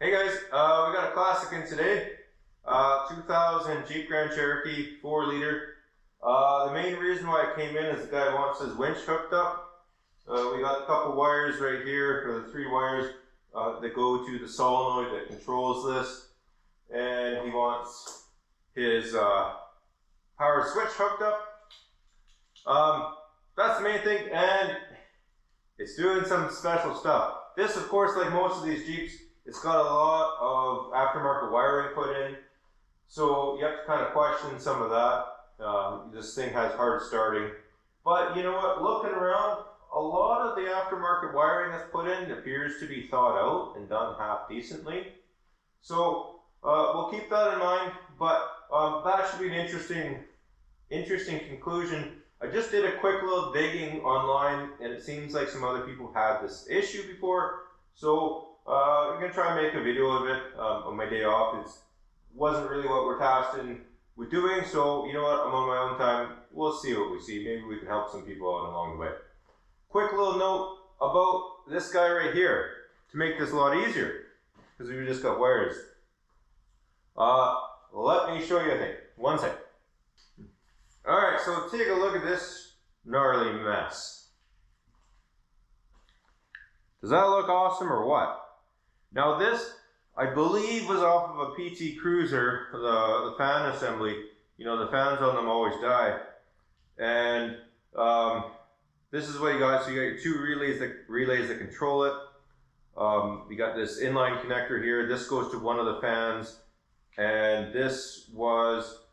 Hey guys, we got a classic in today. 2000 Jeep Grand Cherokee 4-liter. The main reason why it came in is the guy wants his winch hooked up. We got a couple wires right here, or the 3 wires that go to the solenoid that controls this. And he wants his power switch hooked up. That's the main thing, and it's doing some special stuff. This, of course, like most of these Jeeps, it's got a lot of aftermarket wiring put in, so you have to kind of question some of that. This thing has hard starting, but you know what, looking around, a lot of the aftermarket wiring that's put in appears to be thought out and done half decently. So we'll keep that in mind, but that should be an interesting conclusion. I just did a quick little digging online, and it seems like some other people had this issue before, so I'm going to try and make a video of it on my day off. It wasn't really what we're tasked with doing, so you know what, I'm on my own time. We'll see what we see. Maybe we can help some people out along the way. Quick little note about this guy right here to make this a lot easier, because we just got wires. Let me show you a thing. One second. Alright, so take a look at this gnarly mess. Does that look awesome or what? Now this, I believe, was off of a PT Cruiser, the fan assembly. You know, the fans on them always die. And this is what you got. So you got your 2 relays that control it. You got this inline connector here. This goes to one of the fans. And this was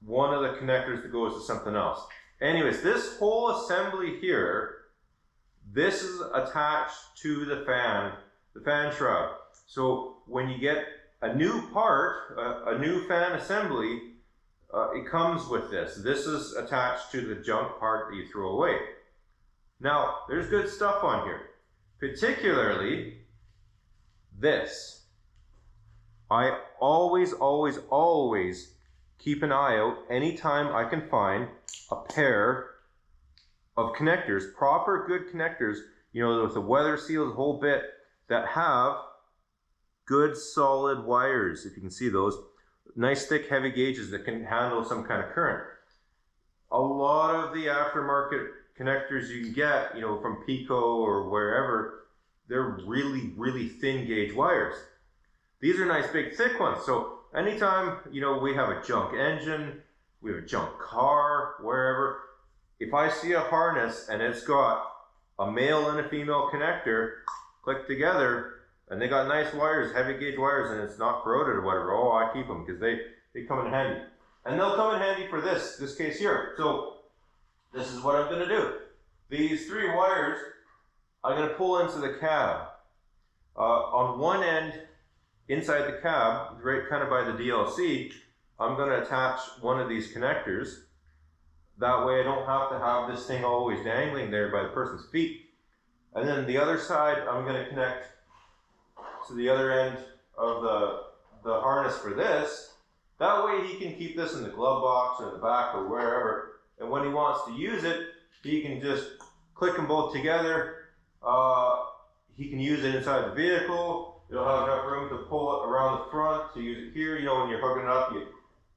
one of the connectors that goes to something else. Anyways, this whole assembly here, this is attached to the fan shroud. So when you get a new part, a new fan assembly, it comes with this. This is attached to the junk part that you throw away. Now, there's good stuff on here, particularly this. I always keep an eye out anytime I can find a pair of connectors, proper good connectors, you know, with the weather seals, the whole bit, that have good solid wires. If you can see those, nice thick heavy gauges that can handle some kind of current. A lot of the aftermarket connectors you can get, you know, from Pico or wherever, they're really thin gauge wires. These are nice big thick ones. So anytime, you know, we have a junk engine, we have a junk car, wherever, if I see a harness and it's got a male and a female connector clicked together and they got nice wires, heavy gauge wires, and it's not corroded or whatever, oh, I keep them because they come in handy. And they'll come in handy for this case here. So this is what I'm going to do. These 3 wires I'm going to pull into the cab. On one end, inside the cab, right kind of by the DLC, I'm going to attach one of these connectors. That way I don't have to have this thing always dangling there by the person's feet. And then the other side, I'm going to connect to the other end of the harness for this. That way he can keep this in the glove box or the back or wherever. And when he wants to use it, he can just click them both together. He can use it inside the vehicle. It'll have enough room to pull it around the front to use it here. You know, when you're hooking it up, you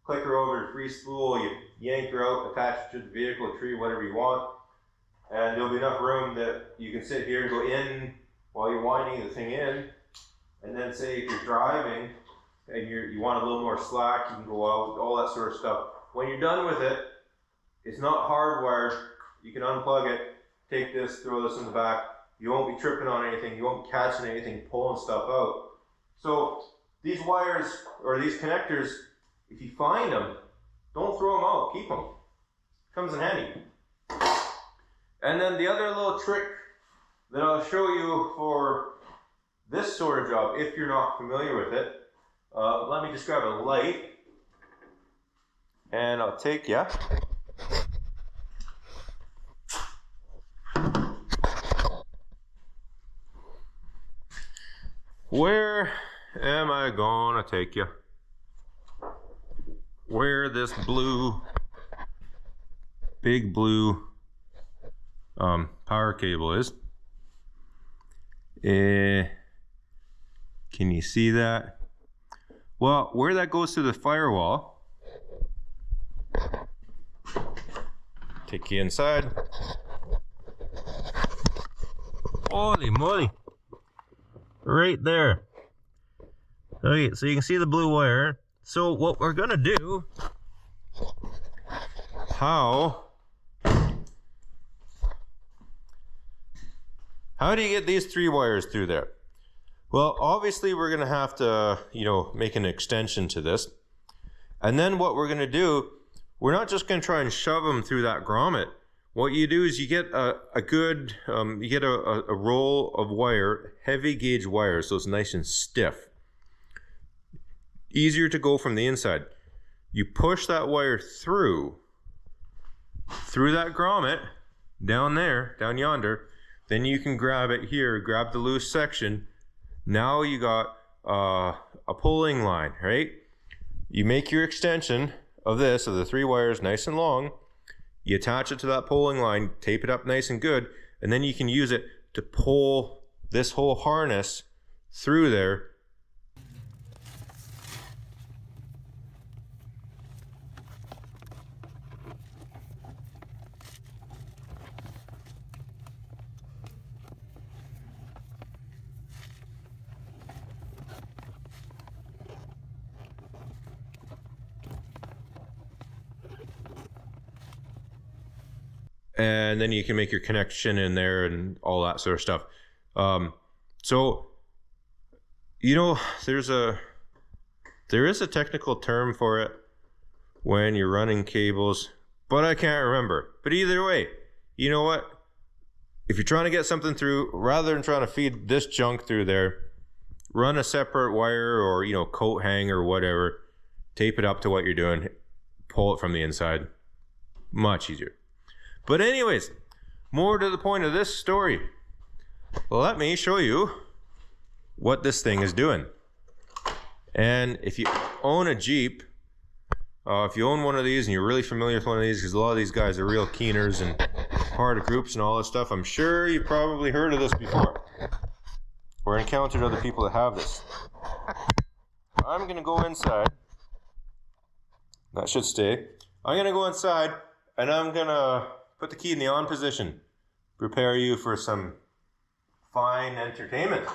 click her over to free spool, you yank her out, attach it to the vehicle, tree, whatever you want. And there'll be enough room that you can sit here and go in while you're winding the thing in. And then say if you're driving and you want a little more slack, you can go out, all that sort of stuff. When you're done with it, it's not hardwired. You can unplug it, take this, throw this in the back. You won't be tripping on anything. You won't be catching anything, pulling stuff out. So these wires or these connectors, if you find them, don't throw them out, keep them. Comes in handy. And then the other little trick that I'll show you for this sort of job, if you're not familiar with it, let me just grab a light and I'll take, yeah. Where am I gonna take you? Where this big blue power cable is. Can you see that? Well, where that goes through the firewall, take you inside. Holy moly. Right there. Okay, so you can see the blue wire. So what we're gonna do, how do you get these 3 wires through there? Well, obviously we're gonna have to, make an extension to this. And then what we're gonna do, we're not just gonna try and shove them through that grommet. What you do is you get a roll of wire, heavy gauge wire, so it's nice and stiff. Easier to go from the inside. You push that wire through that grommet, down there, down yonder, then you can grab it here, grab the loose section. Now you got a pulling line, right? You make your extension of this, of the 3 wires, nice and long. You attach it to that pulling line, tape it up nice and good, and then you can use it to pull this whole harness through there. And then you can make your connection in there and all that sort of stuff. So, there is a technical term for it when you're running cables, but I can't remember. But either way, you know what? If you're trying to get something through, rather than trying to feed this junk through there, run a separate wire or, coat hang or whatever, tape it up to what you're doing, pull it from the inside. Much easier. But anyways, more to the point of this story. Let me show you what this thing is doing. And if you own a Jeep, if you own one of these and you're really familiar with one of these, because a lot of these guys are real keeners and hard groups and all this stuff, I'm sure you've probably heard of this before or encountered other people that have this. I'm going to go inside. That should stay. I'm going to go inside and I'm going to put the key in the on position. Prepare you for some fine entertainment.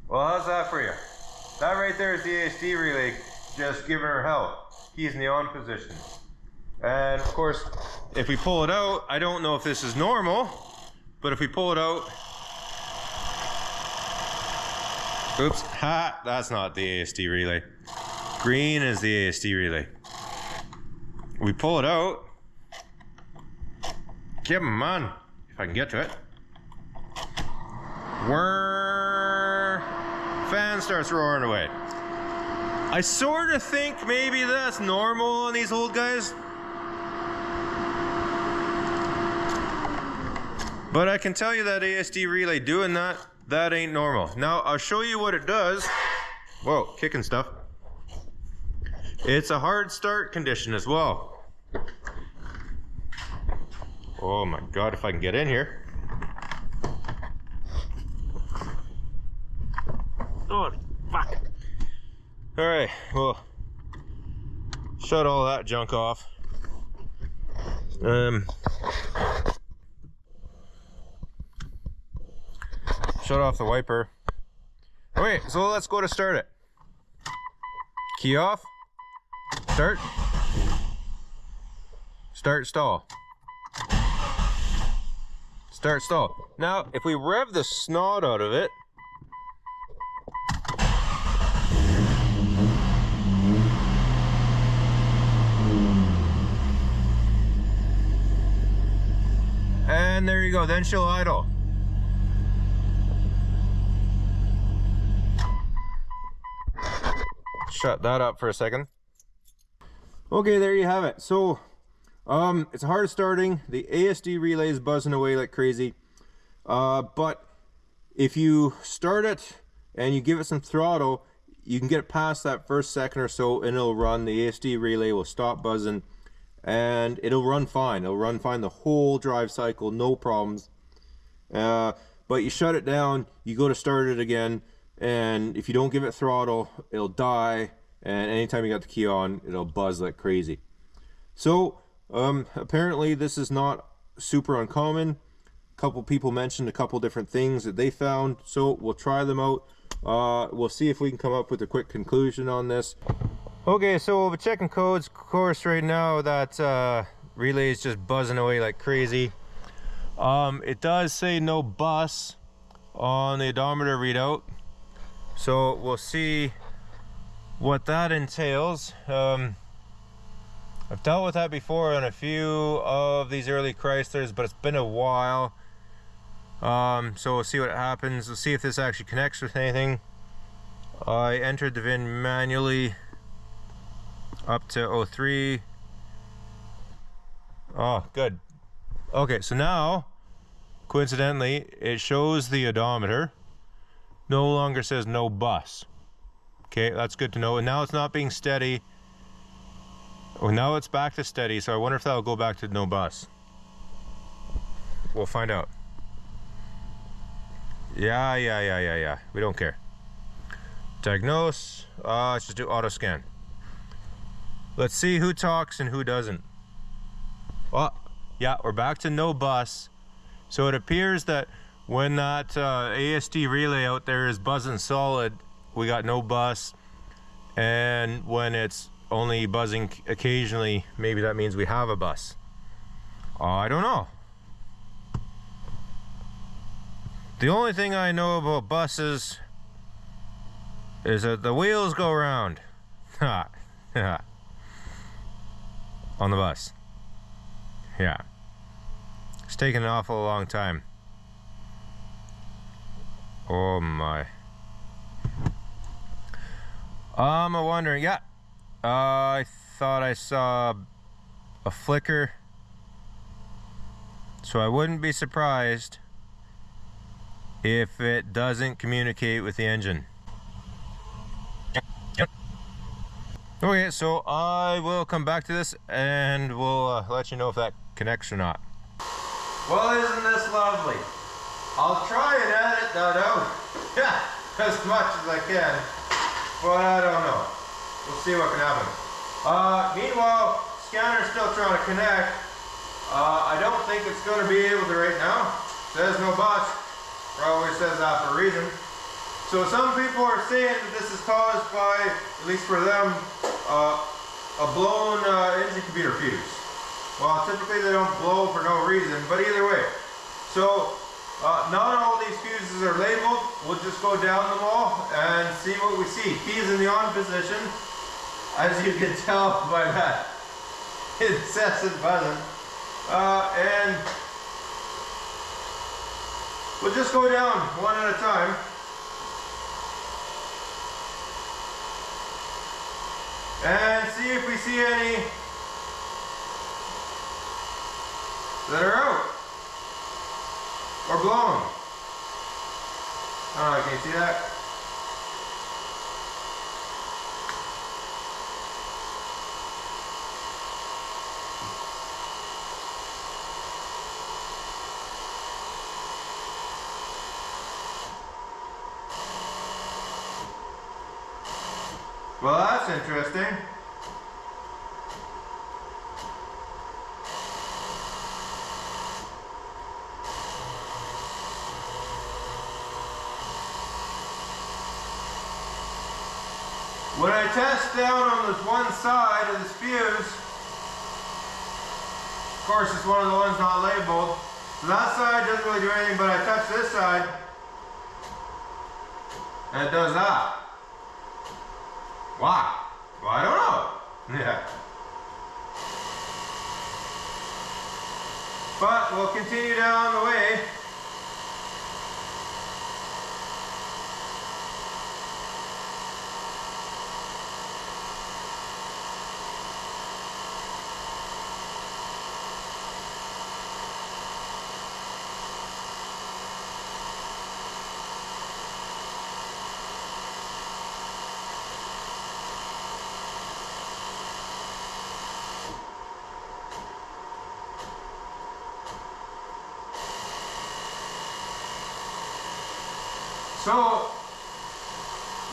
Well, how's that for you? That right there is the ASD relay just giving her hell. Keys in the on position. And of course, if we pull it out, I don't know if this is normal, but if we pull it out, oops, ha, that's not the ASD relay. Green is the ASD relay. We pull it out. Come on, if I can get to it. Fan starts roaring away. I sort of think maybe that's normal on these old guys. But I can tell you that ASD relay doing that ain't normal. Now I'll show you what it does. Whoa, kicking stuff. It's a hard start condition as well. Oh my God, if I can get in here. Oh, fuck. Alright, well, shut all that junk off. Shut off the wiper. Okay, so let's go to start it. Key off. Start. Start, stall. Start, stall. Now, if we rev the snot out of it, and there you go, then she'll idle. Shut that up for a second. Okay, there you have it. So it's hard starting. The ASD relay is buzzing away like crazy. But if you start it and you give it some throttle, you can get past that first second or so and it'll run. The ASD relay will stop buzzing and it'll run fine. It'll run fine the whole drive cycle, no problems. But you shut it down, you go to start it again, and if you don't give it throttle, it'll die, and anytime you got the key on, it'll buzz like crazy. So apparently this is not super uncommon. A couple people mentioned a couple different things that they found, so we'll try them out. We'll see if we can come up with a quick conclusion on this. Okay, so we'll be checking codes. Of course, right now that relay is just buzzing away like crazy. It does say no bus on the odometer readout, so we'll see what that entails. I've dealt with that before on a few of these early Chryslers, but it's been a while. So we'll see what happens. We'll see if this actually connects with anything. I entered the VIN manually up to 03. Oh, good. Okay, so now, coincidentally, it shows the odometer. No longer says no bus. Okay, that's good to know. And now it's not being steady. Oh, now it's back to steady, so I wonder if that'll go back to no bus. We'll find out. Yeah. We don't care. Diagnose. Let's just do auto scan. Let's see who talks and who doesn't. Oh, yeah, we're back to no bus. So it appears that when that ASD relay out there is buzzing solid, we got no bus. And when it's only buzzing occasionally, maybe that means we have a bus. I don't know. The only thing I know about buses is that the wheels go round. On the bus. Yeah. It's taken an awful long time. Oh my. I'm wondering, yeah. I thought I saw a flicker. So I wouldn't be surprised if it doesn't communicate with the engine. Okay, so I will come back to this and we'll let you know if that connects or not. Well, isn't this lovely? I'll try and edit that out as much as I can, but I don't know. We'll see what can happen. Meanwhile, scanner's still trying to connect. I don't think it's going to be able to right now. Says no bus. Probably says that for a reason. So some people are saying that this is caused by, at least for them, a blown engine computer fuse. Well, typically they don't blow for no reason, but either way. So not all these fuses are labeled. We'll just go down them all and see what we see. Keys in the on position, as you can tell by that incessant buzzing. And we'll just go down one at a time. And see if we see any that are out or blown. Oh, can you see that? Well, that's interesting. When I test down on this one side of this fuse, of course it's one of the ones not labeled, so that side doesn't really do anything, but I touch this side and it does that. Why? Well, I don't know. Yeah. But we'll continue down the way. So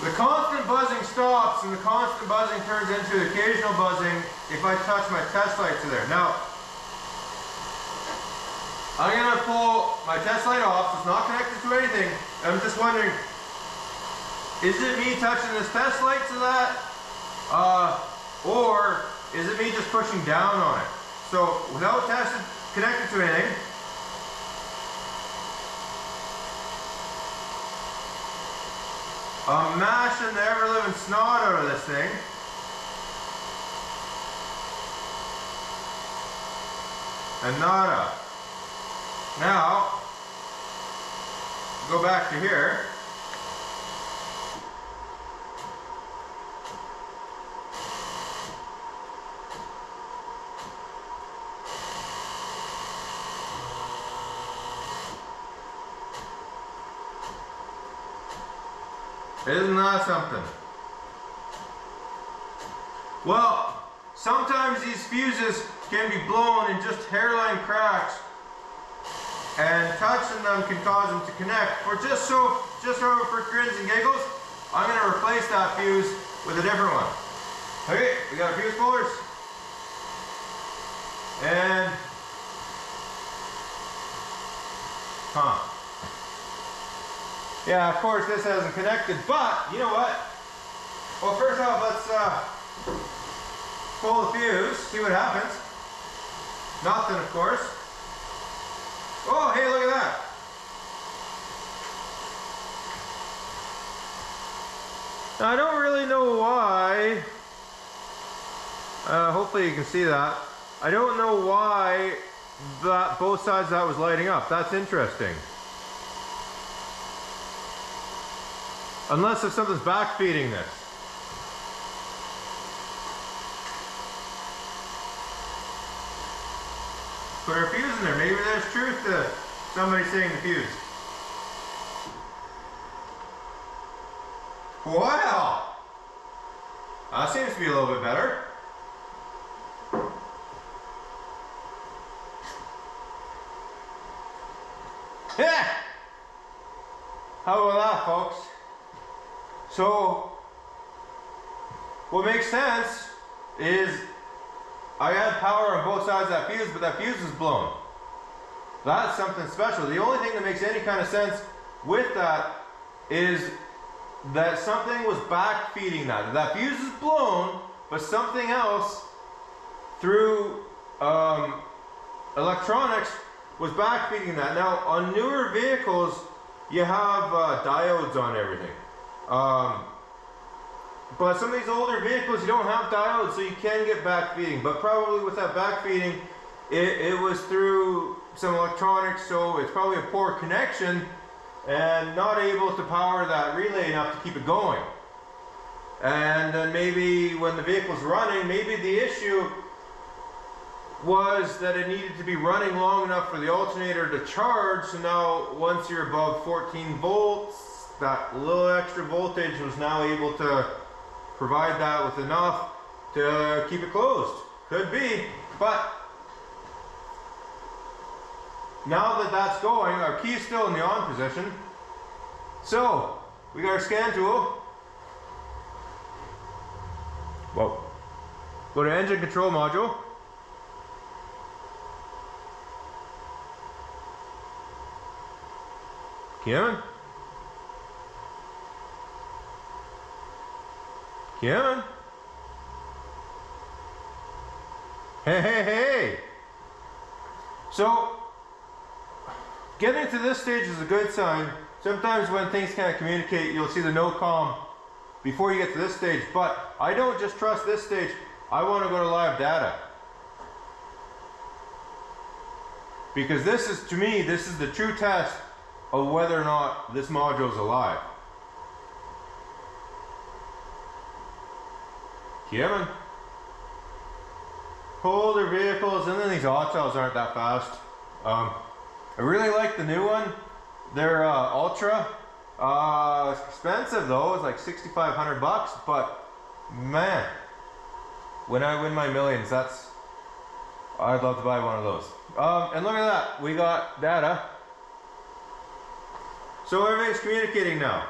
the constant buzzing stops and the constant buzzing turns into occasional buzzing if I touch my test light to there. Now, I'm going to pull my test light off. It's not connected to anything. I'm just wondering, is it me touching this test light to that? Or is it me just pushing down on it? So without connected to anything, I'm mashing the ever-living snot out of this thing. And nada. Now, go back to here. Isn't that something? Well, sometimes these fuses can be blown in just hairline cracks, and touching them can cause them to connect. Just for grins and giggles, I'm going to replace that fuse with a different one. Okay, we got our fuse pullers. And yeah, of course this hasn't connected, but you know what? Well, first off, let's pull the fuse, see what happens. Nothing, of course. Oh, hey, look at that. Now, I don't really know why. Hopefully you can see that. I don't know why that both sides of that was lighting up. That's interesting. Unless if something's backfeeding this. Put our fuse in there. Maybe there's truth to somebody saying the fuse. Wow! That seems to be a little bit better. Yeah! How about that, folks? So, what makes sense is I had power on both sides of that fuse, but that fuse is blown. That's something special. The only thing that makes any kind of sense with that is that something was backfeeding that. That fuse is blown, but something else through electronics was backfeeding that. Now, on newer vehicles, you have diodes on everything. But some of these older vehicles, you don't have diodes, so you can get backfeeding. But probably with that backfeeding, it was through some electronics, so it's probably a poor connection and not able to power that relay enough to keep it going. And then maybe when the vehicle's running, maybe the issue was that it needed to be running long enough for the alternator to charge. So now once you're above 14 volts, that little extra voltage was now able to provide that with enough to keep it closed. Could be, but now that that's going, our key is still in the on position. So we got our scan tool. Whoa. Go to engine control module. Come on. Hey, hey, hey. So, getting to this stage is a good sign. Sometimes when things can't communicate, you'll see the no comm before you get to this stage. But I don't just trust this stage. I want to go to live data. Because this is, to me, this is the true test of whether or not this module is alive. Kevin. Older vehicles, and then these autos aren't that fast. I really like the new one. They're Ultra. It's expensive though. It's like 6,500 bucks. But man, when I win my millions, I'd love to buy one of those. And look at that. We got data. So everything's communicating now.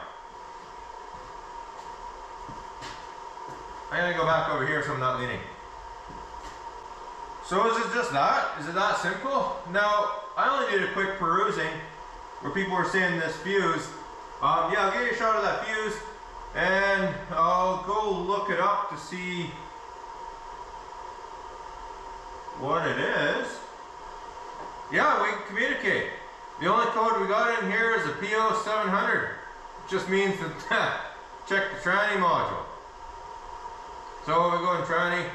I gotta go back over here so I'm not leaning. So is it just that? Is it that simple? Now, I only did a quick perusing where people were saying this fuse. Yeah, I'll give you a shot of that fuse and I'll go look it up to see what it is. Yeah, we can communicate. The only code we got in here is a PO 700. It just means that check the tranny module. So we go in tranny,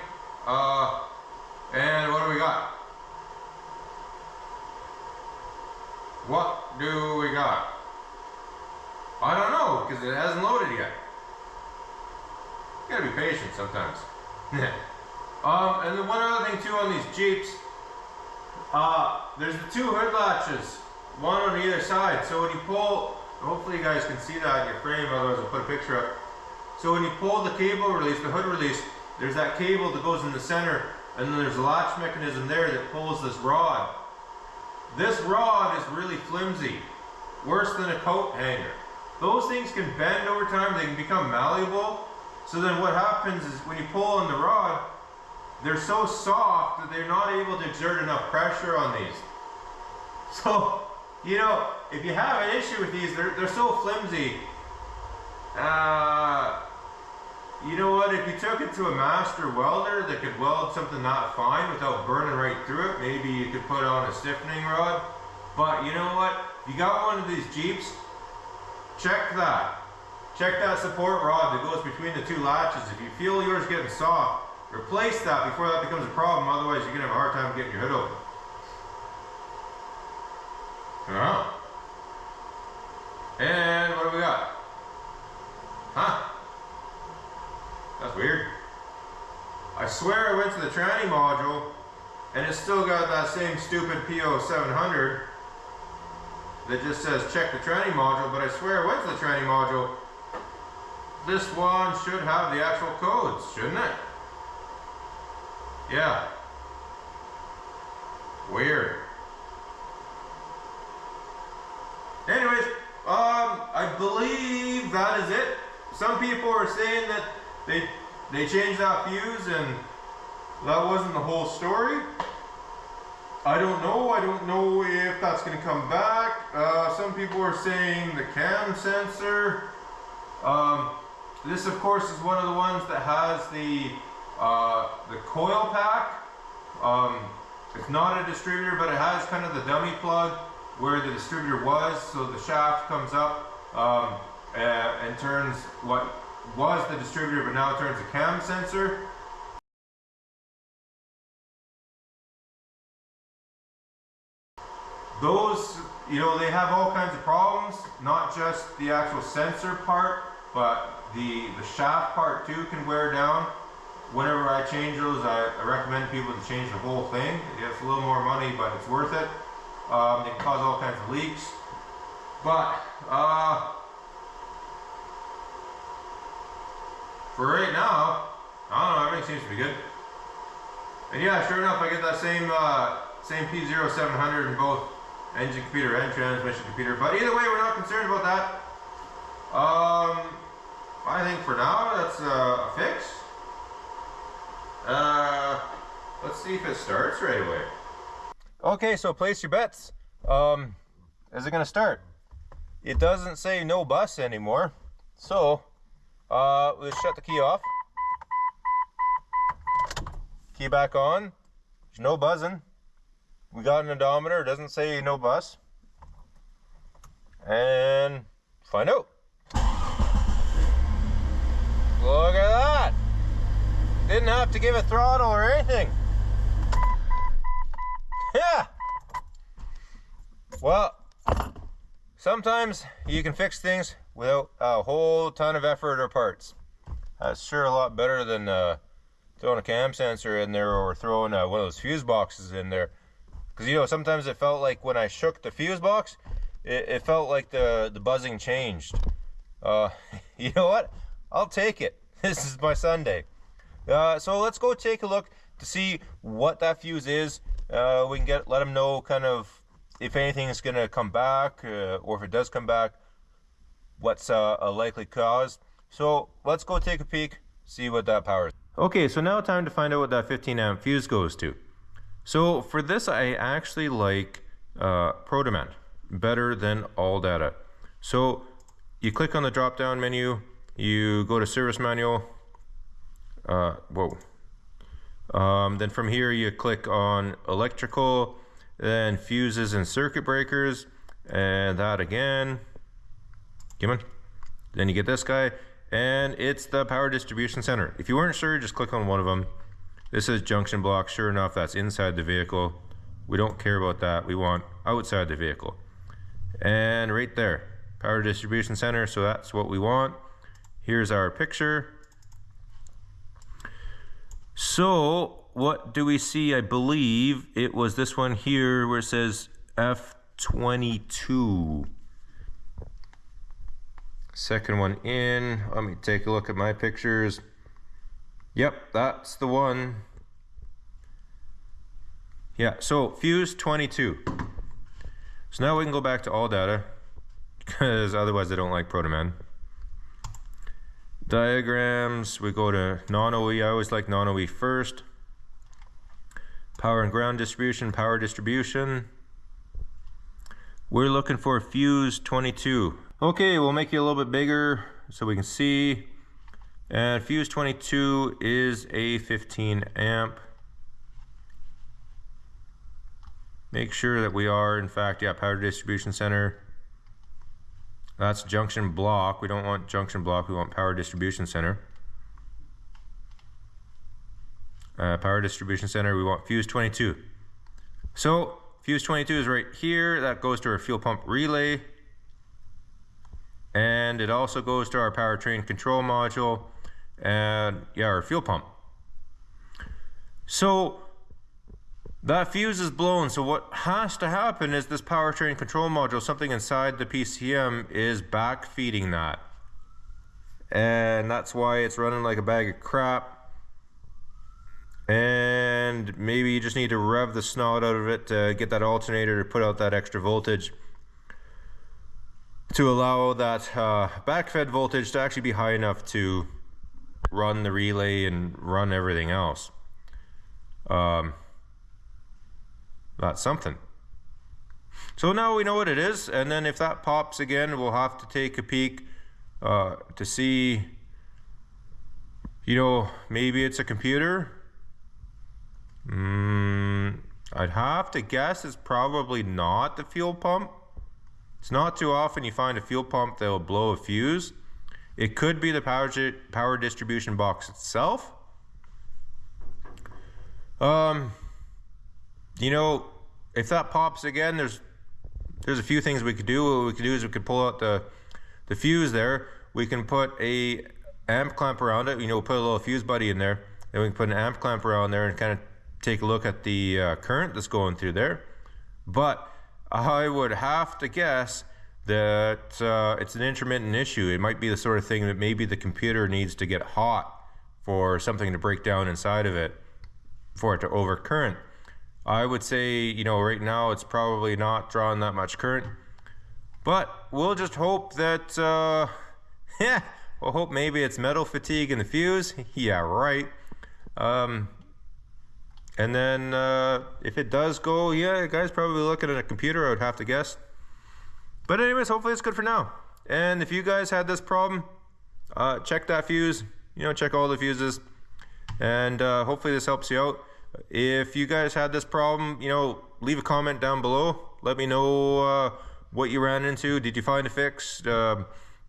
and what do we got? What do we got? I don't know, because it hasn't loaded yet. You gotta be patient sometimes. And then one other thing too on these Jeeps, there's the two hood latches, one on either side. So when you pull, hopefully you guys can see that in your frame, otherwise I'll put a picture up. So when you pull the cable release, the hood release, there's that cable that goes in the center, and then there's a latch mechanism there that pulls this rod. This rod is really flimsy, worse than a coat hanger. Those things can bend over time, they can become malleable. So then what happens is when you pull on the rod, they're so soft that they're not able to exert enough pressure on these. So, you know, if you have an issue with these, they're so flimsy. You know what, if you took it to a master welder that could weld something that fine without burning right through it, maybe you could put on a stiffening rod. But you know what, if you got one of these Jeeps, check that. Check that support rod that goes between the two latches. If you feel yours getting soft, replace that before that becomes a problem, otherwise you're going to have a hard time getting your hood open. And what do we got? Huh? That's weird. I swear I went to the tranny module and it's still got that same stupid PO 700 that just says check the tranny module, but I swear I went to the tranny module. This one should have the actual codes, shouldn't it? Yeah. Weird. Anyways, I believe that is it. Some people are saying that they changed that fuse and that wasn't the whole story. I don't know. I don't know if that's going to come back. Some people are saying the cam sensor. This, of course, is one of the ones that has the coil pack. It's not a distributor, but it has kind of the dummy plug where the distributor was. So the shaft comes up and turns what was the distributor, but now it turns a cam sensor. Those, you know, they have all kinds of problems, not just the actual sensor part, but the shaft part too can wear down. Whenever I change those, I recommend people to change the whole thing. It's a little more money, but it's worth it. They can cause all kinds of leaks. But for right now, I don't know, everything seems to be good. And yeah, sure enough, I get that same P0700 in both engine computer and transmission computer. But either way, we're not concerned about that. I think for now that's a fix. Let's see if it starts right away. Okay, so place your bets. Is it gonna start? It doesn't say no bus anymore, so let's shut the key off. Key back on. There's no buzzing. We got an odometer. It doesn't say no bus. And find out. Look at that. Didn't have to give a throttle or anything. Yeah. Well, sometimes you can fix things without a whole ton of effort or parts. That's sure a lot better than throwing a cam sensor in there or throwing one of those fuse boxes in there. Because, you know, sometimes it felt like when I shook the fuse box, it felt like the buzzing changed. You know what? I'll take it. This is my Sunday. So let's go take a look to see what that fuse is. We can let them know kind of if anything is going to come back, or if it does come back, what's a likely cause. So let's go take a peek, see what that power is. Okay, so now time to find out what that 15 amp fuse goes to. So for this, I actually like ProDemand better than All Data. So you click on the drop down menu, you go to service manual, then from here you click on electrical, then fuses and circuit breakers, and that again, come on. Then you get this guy, and it's the power distribution center. If you weren't sure, just click on one of them. This is junction block. Sure enough, that's inside the vehicle. We don't care about that. We want outside the vehicle. And right there, power distribution center. So that's what we want. Here's our picture. So what do we see? I believe it was this one here where it says F22. Second one in. Let me take a look at my pictures. Yep, that's the one. Yeah, so fuse 22. So now we can go back to All Data, because otherwise I don't like ProDemand. Diagrams, we go to non-OE. I always like non-OE first. Power and ground distribution, power distribution. We're looking for fuse 22. Okay, we'll make it a little bit bigger so we can see. And fuse 22 is a 15 amp. Make sure that we are, in fact, yeah, power distribution center. That's junction block. We don't want junction block, we want power distribution center. Power distribution center, we want fuse 22. So fuse 22 is right here. That goes to our fuel pump relay. And it also goes to our powertrain control module and yeah, our fuel pump. So that fuse is blown. So what has to happen is this powertrain control module, something inside the PCM is back feeding that. And that's why it's running like a bag of crap. And maybe you just need to rev the snot out of it to get that alternator to put out that extra voltage, to allow that backfed voltage to actually be high enough to run the relay and run everything else. That's something. So now we know what it is, and then if that pops again, we'll have to take a peek to see, you know, maybe it's a computer. I'd have to guess it's probably not the fuel pump. It's not too often you find a fuel pump that will blow a fuse. It could be the power distribution box itself. You know, if that pops again, there's a few things we could do. What we could do is we could pull out the fuse there. We can put a amp clamp around it. You know, put a little fuse buddy in there. Then we can put an amp clamp around there and kind of take a look at the current that's going through there. But I would have to guess that it's an intermittent issue. It might be the sort of thing that maybe the computer needs to get hot for something to break down inside of it for it to overcurrent. I would say, you know, right now it's probably not drawing that much current, but we'll just hope that, yeah, we'll hope maybe it's metal fatigue in the fuse. Yeah, right. And then if it does go, yeah, the guy's probably looking at a computer, I would have to guess. But anyways, hopefully it's good for now. And if you guys had this problem, check that fuse, you know, check all the fuses, and hopefully this helps you out. If you guys had this problem, you know, leave a comment down below. Let me know what you ran into. Did you find a fix?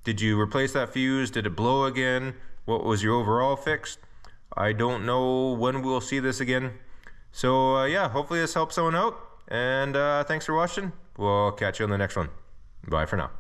Did you replace that fuse? Did it blow again? What was your overall fix? I don't know when we'll see this again. So yeah, hopefully this helps someone out. And thanks for watching. We'll catch you on the next one. Bye for now.